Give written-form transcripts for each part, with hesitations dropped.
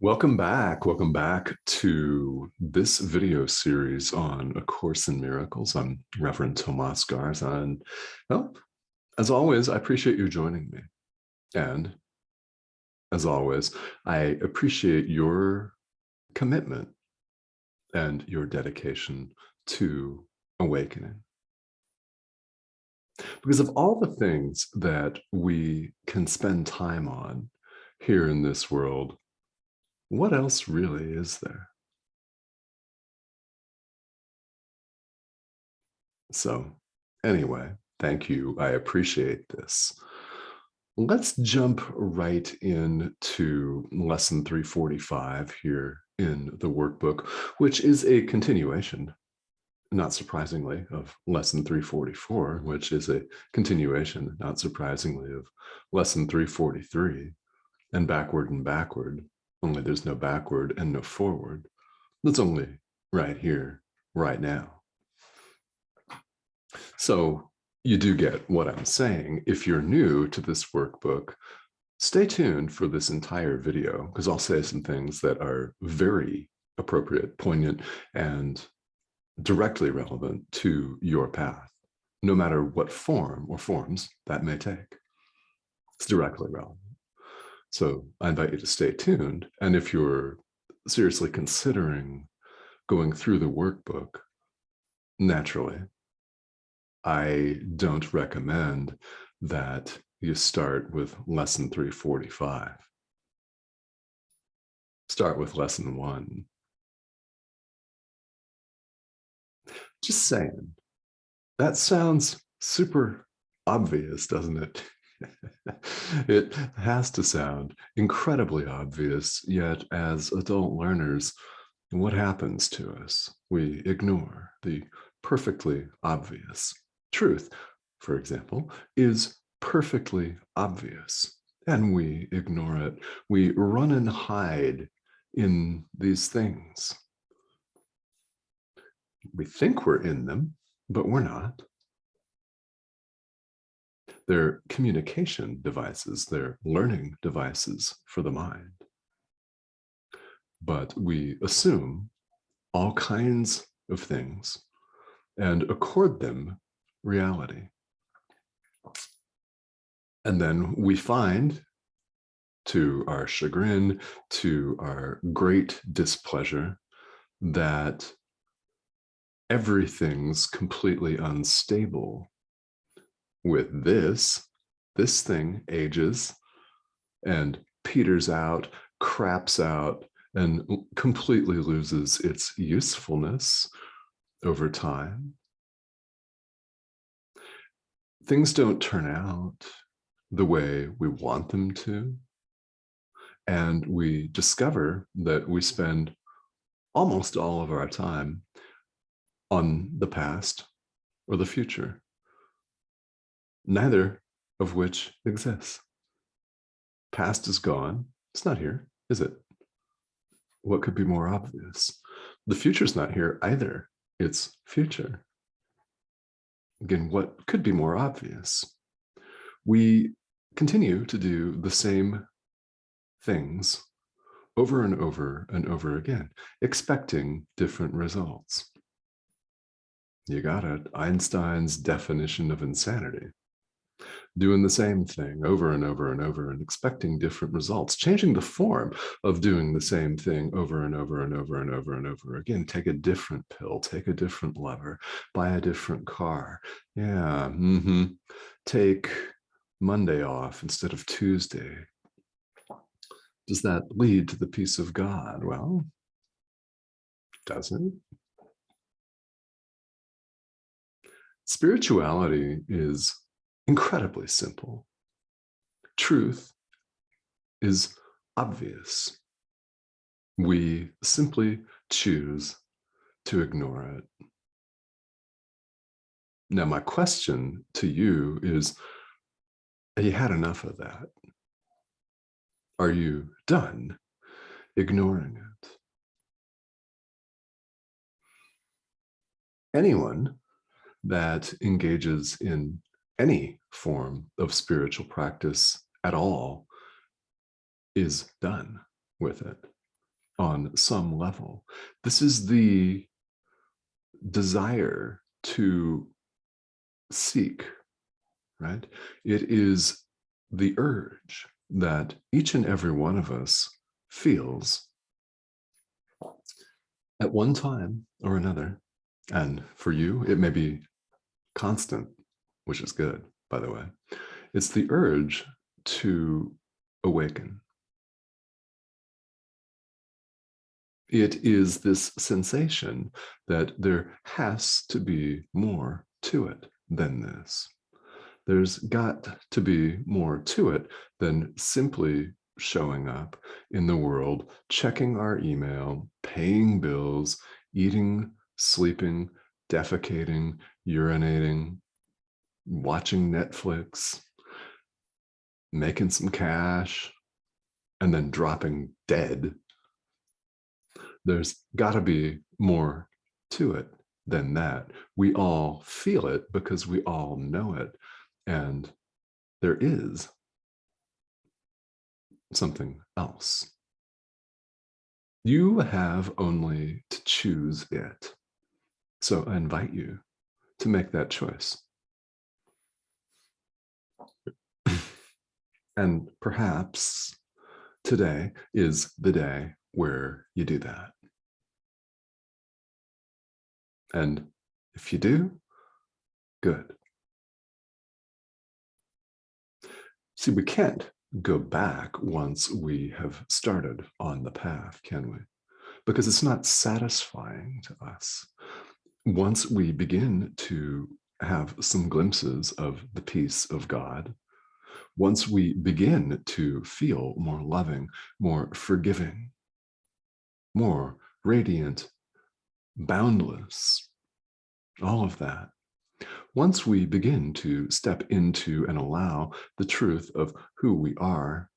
Welcome back. Welcome back to this video series on A Course in Miracles. I'm Reverend Tomas Garza, and well, as always, I appreciate you joining me. And as always, I appreciate your commitment and your dedication to awakening. Because of all the things that we can spend time on here in this world, what else really is there? So anyway, thank you. I appreciate this. Let's jump right into lesson 345 here in the workbook, which is a continuation, not surprisingly, of lesson 344, which is a continuation, not surprisingly, of lesson 343, and backward, only there's no backward and no forward. That's only right here, right now. So you do get what I'm saying. If you're new to this workbook, stay tuned for this entire video, because I'll say some things that are very appropriate, poignant, and directly relevant to your path, no matter what form or forms that may take. It's directly relevant. So I invite you to stay tuned. And if you're seriously considering going through the workbook, naturally, I don't recommend that you start with lesson 345. Start with lesson 1. Just saying. That sounds super obvious, doesn't it? It has to sound incredibly obvious, yet as adult learners, what happens to us? We ignore the perfectly obvious. Truth, for example, is perfectly obvious, and we ignore it. We run and hide in these things. We think we're in them, but we're not. They're communication devices, they're learning devices for the mind. But we assume all kinds of things and accord them reality. And then we find, to our chagrin, to our great displeasure, that everything's completely unstable with this. This thing ages and peters out, craps out, and completely loses its usefulness over time. Things don't turn out the way we want them to. And we discover that we spend almost all of our time on the past or the future, neither of which exists. Past is gone. It's not here, is it? What could be more obvious? The future's not here either. It's future. Again, what could be more obvious? We continue to do the same things over and over and over again, expecting different results. You got it. Einstein's definition of insanity. Doing the same thing over and over and over and expecting different results, changing the form of doing the same thing over and over and over and over and over again. Take a different pill, take a different lever, buy a different car. Yeah, take Monday off instead of Tuesday. Does that lead to the peace of God? Well, does it? Spirituality is incredibly simple. Truth is obvious. We simply choose to ignore it. Now, my question to you is, have you had enough of that? Are you done ignoring it? Anyone that engages in any form of spiritual practice at all is done with it. on some level. This is the desire to seek, right? It is the urge that each and every one of us feels at one time or another. And for you, it may be constant, which is good, by the way. It's the urge to awaken. It is this sensation that there has to be more to it than this. There's got to be more to it than simply showing up in the world, checking our email, paying bills, eating, sleeping, defecating, urinating, watching Netflix, making some cash, and then dropping dead. There's got to be more to it than that. We all feel it because we all know it. And there is something else. You have only to choose it. So I invite you to make that choice. And perhaps today is the day where you do that. And if you do, good. See, we can't go back once we have started on the path, can we? Because it's not satisfying to us. Once we begin to have some glimpses of the peace of God, once we begin to feel more loving, more forgiving, more radiant, boundless, all of that, once we begin to step into and allow the truth of who we are,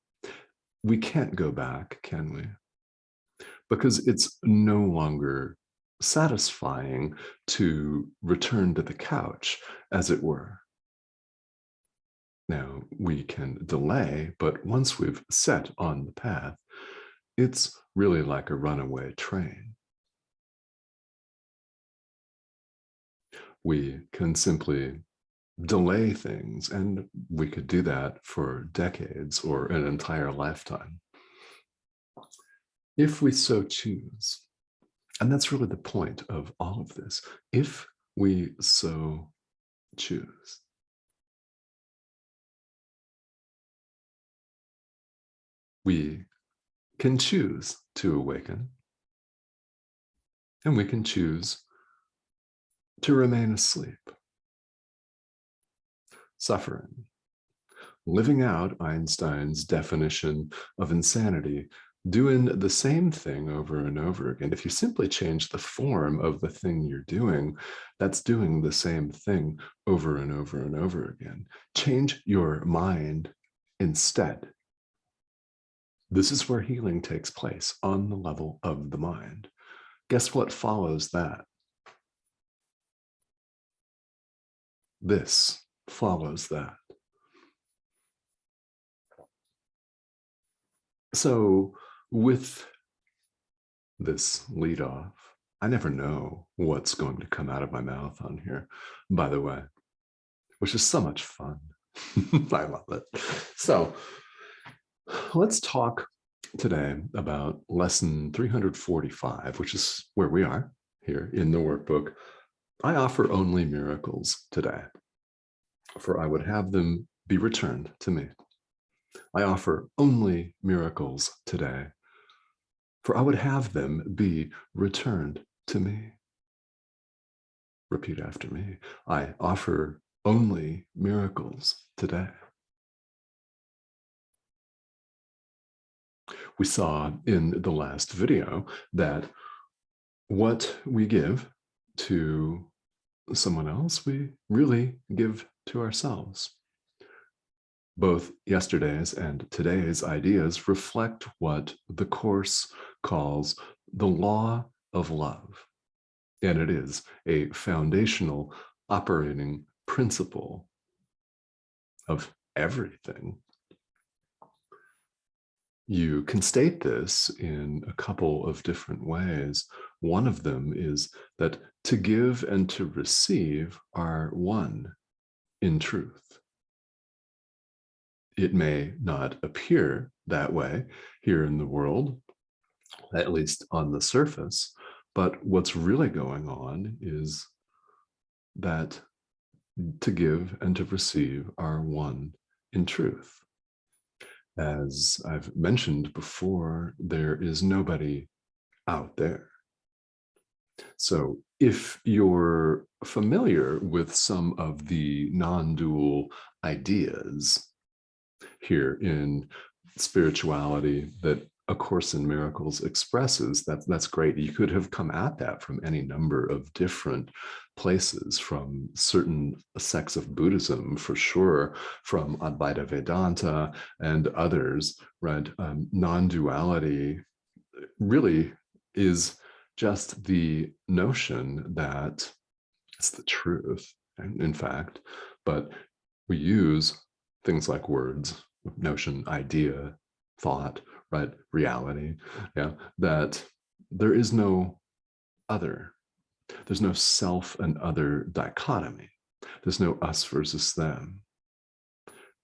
we can't go back, can we? Because it's no longer satisfying to return to the couch, as it were. Now, we can delay, but once we've set on the path, it's really like a runaway train. We can simply delay things, and we could do that for decades or an entire lifetime, if we so choose. And that's really the point of all of this. If we so choose. We can choose to awaken, and we can choose to remain asleep, suffering, living out Einstein's definition of insanity, doing the same thing over and over again. If you simply change the form of the thing you're doing, that's doing the same thing over and over and over again. Change your mind instead. This is where healing takes place, on the level of the mind. Guess what follows that? This follows that. So with this lead off, I never know what's going to come out of my mouth on here, by the way, which is so much fun. I love it. So let's talk today about lesson 345, which is where we are here in the workbook. I offer only miracles today, for I would have them be returned to me. I offer only miracles today, for I would have them be returned to me. Repeat after me. I offer only miracles today. We saw in the last video that what we give to someone else, we really give to ourselves. Both yesterday's and today's ideas reflect what the Course calls the law of love. And it is a foundational operating principle of everything. You can state this in a couple of different ways. One of them is that to give and to receive are one in truth. It may not appear that way here in the world, at least on the surface, but what's really going on is that to give and to receive are one in truth. As I've mentioned before, there is nobody out there. So if you're familiar with some of the non-dual ideas here in spirituality that A Course in Miracles expresses, that's great. You could have come at that from any number of different places, from certain sects of Buddhism, for sure, from Advaita Vedanta and others, right? Non-duality really is just the notion that it's the truth, in fact, but we use things like words, notion, idea, thought, right? Reality, yeah, that there is no other. There's no self and other dichotomy. There's no us versus them.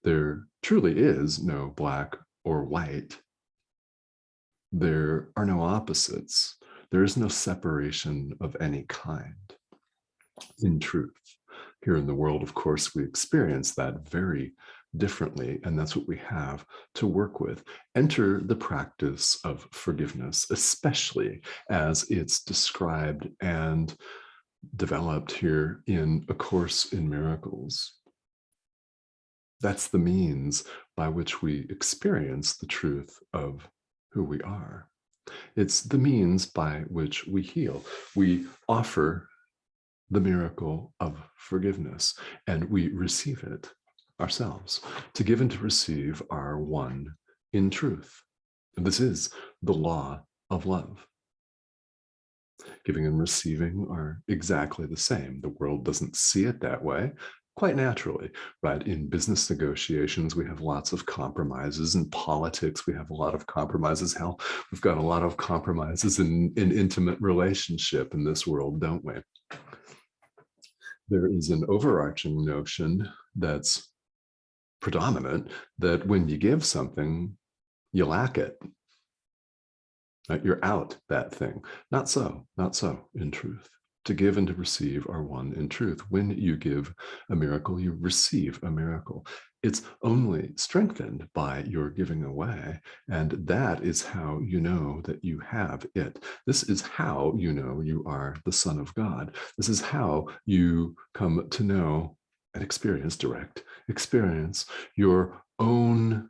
There truly is no black or white. There are no opposites. There is no separation of any kind. In truth, here in the world, of course, we experience that very differently, and that's what we have to work with. Enter the practice of forgiveness, especially as it's described and developed here in A Course in Miracles. That's the means by which we experience the truth of who we are. It's the means by which we heal. We offer the miracle of forgiveness, and we receive it ourselves. To give and to receive are one in truth. And this is the law of love. Giving and receiving are exactly the same. The world doesn't see it that way, quite naturally, right? In business negotiations, we have lots of compromises. In politics, we have a lot of compromises. Hell, we've got a lot of compromises in intimate relationship in this world, don't we? There is an overarching notion that's predominant that when you give something, you lack it. You're out that thing. Not so in truth. To give and to receive are one in truth. When you give a miracle, you receive a miracle. It's only strengthened by your giving away. And that is how you know that you have it. This is how you know you are the Son of God. This is how you come to know and experience, direct experience, your own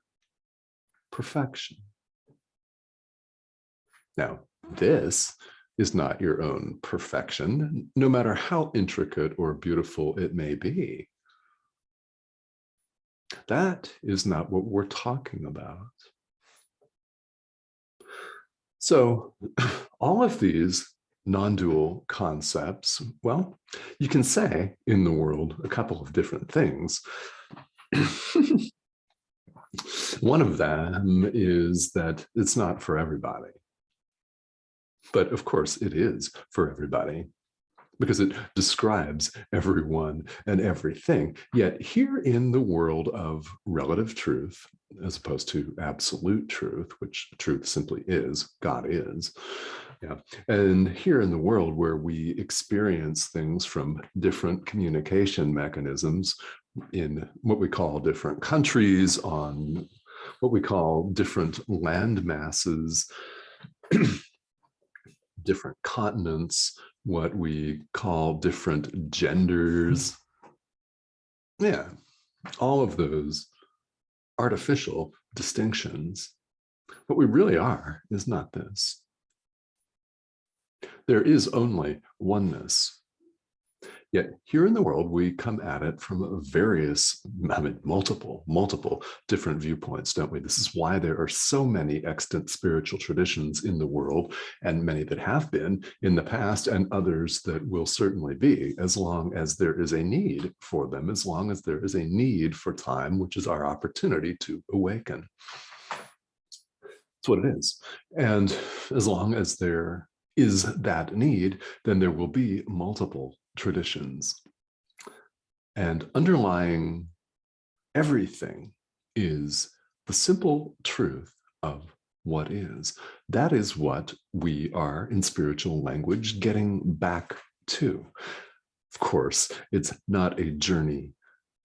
perfection. Now, this is not your own perfection, no matter how intricate or beautiful it may be. That is not what we're talking about. So all of these non-dual concepts, well, you can say in the world a couple of different things. One of them is that it's not for everybody. But of course it is for everybody, because it describes everyone and everything. Yet here in the world of relative truth, as opposed to absolute truth, which truth simply is, God is, yeah. And here in the world where we experience things from different communication mechanisms in what we call different countries, on what we call different land masses, different continents, what we call different genders. Yeah, all of those artificial distinctions. What we really are is not this. There is only oneness. Yet here in the world, we come at it from various, multiple different viewpoints, don't we? This is why there are so many extant spiritual traditions in the world, and many that have been in the past, and others that will certainly be, as long as there is a need for them, as long as there is a need for time, which is our opportunity to awaken. It's what it is. And as long as there is that need, then there will be multiple traditions. And underlying everything is the simple truth of what is. That is what we are, in spiritual language, getting back to. Of course, it's not a journey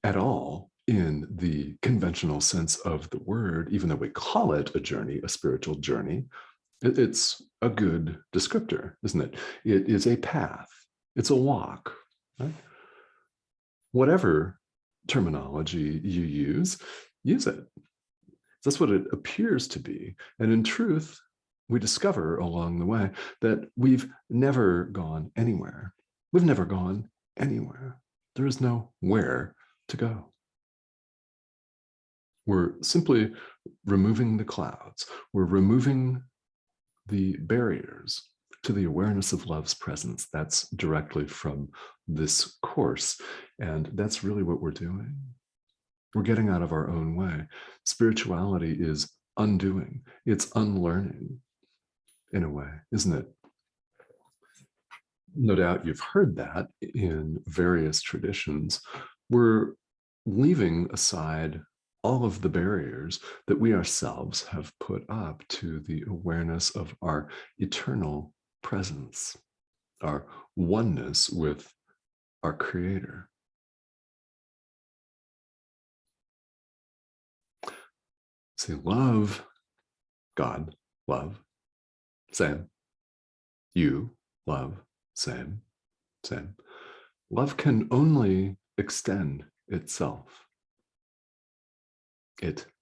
at all in the conventional sense of the word, even though we call it a journey, a spiritual journey. It's a good descriptor, isn't it? It is a path. It's a walk, right? Whatever terminology you use it. That's what it appears to be. And in truth, we discover along the way that we've never gone anywhere. We've never gone anywhere. There is no where to go. We're simply removing the clouds. We're removing the barriers to the awareness of love's presence. That's directly from this course. And that's really what we're doing. We're getting out of our own way. Spirituality is undoing. It's unlearning in a way, isn't it? No doubt you've heard that in various traditions. We're leaving aside all of the barriers that we ourselves have put up to the awareness of our eternal presence, our oneness with our Creator. See, love, God, love, same. You, love, same, same. Love can only extend itself.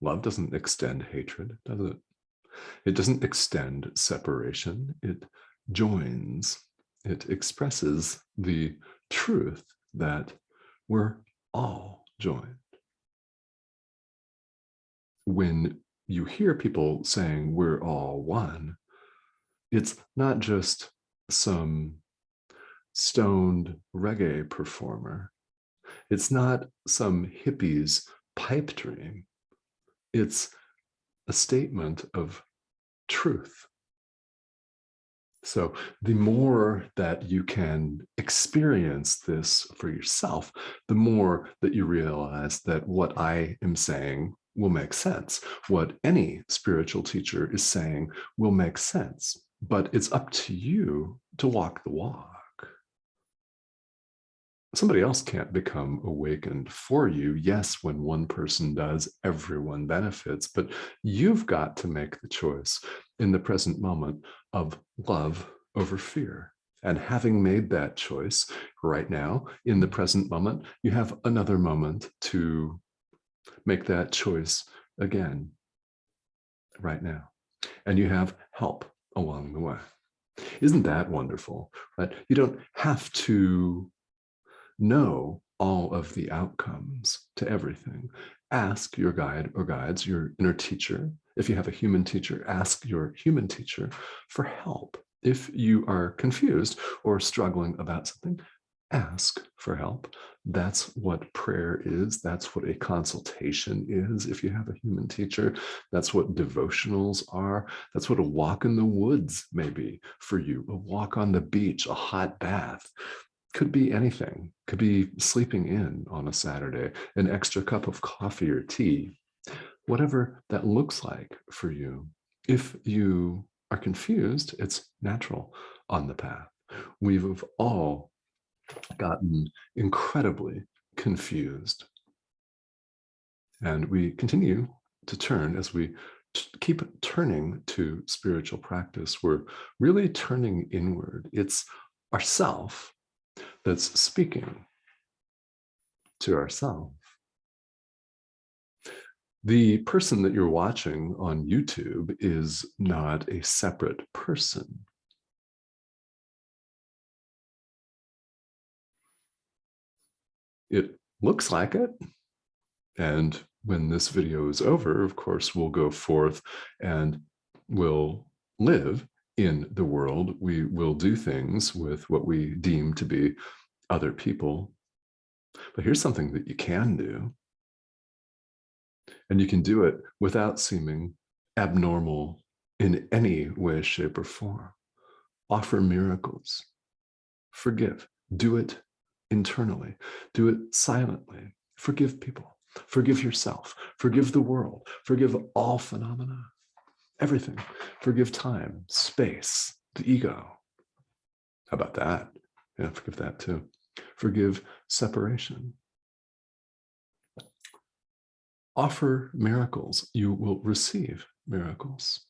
Love doesn't extend hatred, does it? It doesn't extend separation. It joins. It expresses the truth that we're all joined. When you hear people saying we're all one, it's not just some stoned reggae performer. It's not some hippie's pipe dream. It's a statement of truth. So the more that you can experience this for yourself, the more that you realize that what I am saying will make sense. What any spiritual teacher is saying will make sense, but it's up to you to walk the walk. Somebody else can't become awakened for you. Yes, when one person does, everyone benefits, but you've got to make the choice in the present moment of love over fear. And having made that choice right now, in the present moment, you have another moment to make that choice again right now. And you have help along the way. Isn't that wonderful? Right? You don't have to know all of the outcomes to everything. Ask your guide or guides, your inner teacher. If you have a human teacher, ask your human teacher for help. If you are confused or struggling about something, ask for help. That's what prayer is. That's what a consultation is. If you have a human teacher, that's what devotionals are. That's what a walk in the woods may be for you, a walk on the beach, a hot bath. Could be anything. Could be sleeping in on a Saturday, an extra cup of coffee or tea, whatever that looks like for you. If you are confused, it's natural on the path. We've all gotten incredibly confused. And we continue to turn as we keep turning to spiritual practice. We're really turning inward. It's ourself that's speaking to ourselves. The person that you're watching on YouTube is not a separate person. It looks like it. And when this video is over, of course, we'll go forth and we'll live in the world. We will do things with what we deem to be other people. But here's something that you can do. And you can do it without seeming abnormal in any way, shape, or form. Offer miracles. Forgive. Do it internally. Do it silently. Forgive people. Forgive yourself. Forgive the world. Forgive all phenomena. Everything. Forgive time, space, the ego. How about that? Yeah, forgive that too. Forgive separation. Offer miracles. You will receive miracles.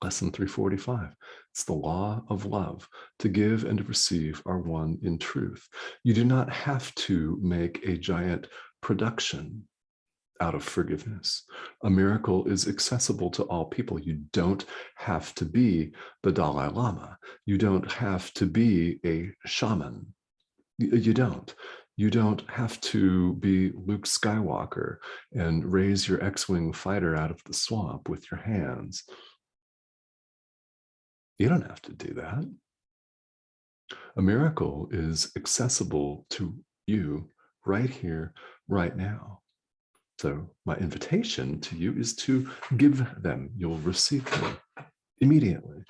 Lesson 345. It's the law of love. To give and to receive are one in truth. You do not have to make a giant production out of forgiveness. A miracle is accessible to all people. You don't have to be the Dalai Lama. You don't have to be a shaman. You don't. You don't have to be Luke Skywalker and raise your X-Wing fighter out of the swamp with your hands. You don't have to do that. A miracle is accessible to you right here, right now. So my invitation to you is to give them. You'll receive them immediately.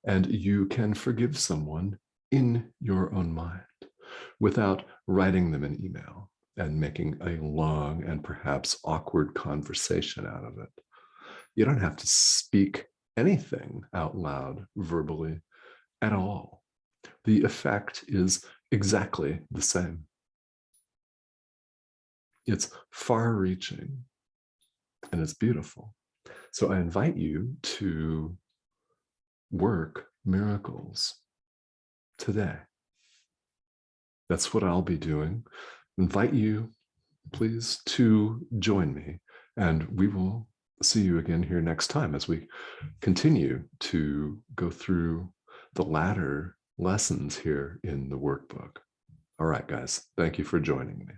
And you can forgive someone in your own mind without writing them an email and making a long and perhaps awkward conversation out of it. You don't have to speak anything out loud verbally at all. The effect is exactly the same. It's far-reaching and it's beautiful. So I invite you to work miracles today. That's what I'll be doing. Invite you, please, to join me, and we will see you again here next time as we continue to go through the latter lessons here in the workbook. All right, guys, thank you for joining me.